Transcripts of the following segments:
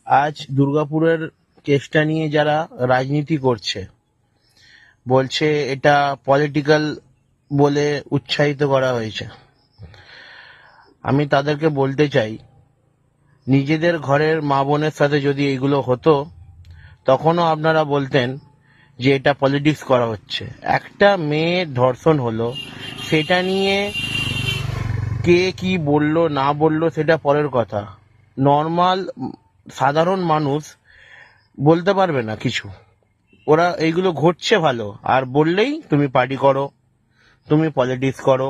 আজ দুর্গাপুরের কেসটা নিয়ে যারা রাজনীতি করছে, বলছে এটা পলিটিক্যাল বলে উৎসাহিত করা হয়েছে, আমি তাদেরকে বলতে চাই, নিজেদের ঘরের মা বোনের সাথে যদি এইগুলো হতো তখনও আপনারা বলতেন যে এটা পলিটিক্স করা হচ্ছে। একটা মেয়ে ধর্ষণ হলো, সেটা নিয়ে কে কি বললো না বললো সেটা পরের কথা। নর্মাল সাধারণ মানুষ বলতে পারবে না কিছু, ওরা এইগুলো ঘটছে ভালো আর বললেই তুমি পার্টি করো, তুমি পলিটিক্স করো,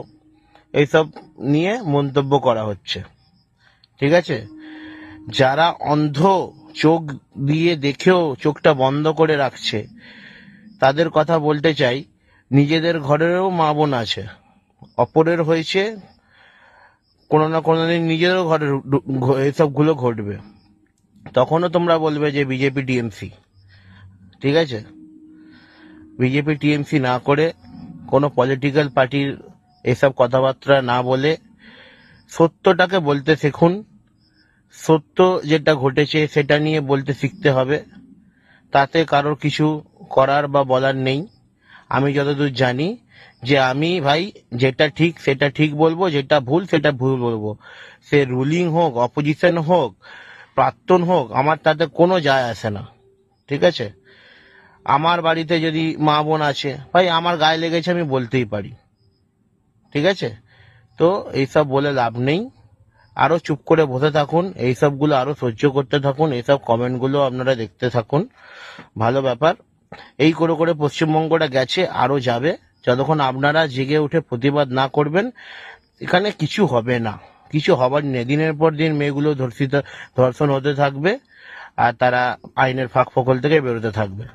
এইসব নিয়ে মন্তব্য করা হচ্ছে। ঠিক আছে, যারা অন্ধ চোখ দিয়ে দেখেও চোখটা বন্ধ করে রাখছে তাদের কথা বলতে চাই, নিজেদের ঘরেরও মা বোন আছে, অপরের হয়েছে, কোনো না কোনো দিন নিজেরও ঘরে এসবগুলো ঘটবে, তখনও তোমরা বলবে যে বিজেপি টিএমসি। ঠিক আছে, বিজেপি টিএমসি না করে কোনো পলিটিক্যাল পার্টির এসব কথাবার্তা না বলে সত্যটাকে বলতে শিখুন। সত্য যেটা ঘটেছে সেটা নিয়ে বলতে শিখতে হবে, তাতে কারোর কিছু করার বা বলার নেই। আমি যতদূর জানি যে আমি ভাই যেটা ঠিক সেটা ঠিক বলবো, যেটা ভুল সেটা ভুল বলবো। সে রুলিং হোক, অপোজিশন হোক, প্রাক্তন হোক, আমার তাতে কোনো যায় আসে না। ঠিক আছে, আমার বাড়িতে যদি মা বোন আছে, ভাই আমার গায়ে লেগেছে আমি বলতেই পারি। ঠিক আছে, তো এইসব বলে লাভ নেই, আরো চুপ করে বসে থাকুন, এইসবগুলো আরো সহ্য করতে থাকুন, এইসব কমেন্টগুলো আপনারা দেখতে থাকুন, ভালো ব্যাপার। এই করে করে পশ্চিমবঙ্গটা গেছে, আরো যাবে। যতক্ষণ আপনারা জেগে উঠে প্রতিবাদ না করবেন এখানে কিছু হবে না, কিছু হবার নেই। দিনের পর দিন মেয়েগুলো ধর্ষণ হতে থাকবে আর তারা আইনের ফাঁক ফোকর থেকে বেরোতে থাকবে।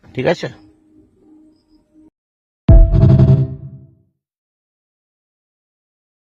ঠিক আছে।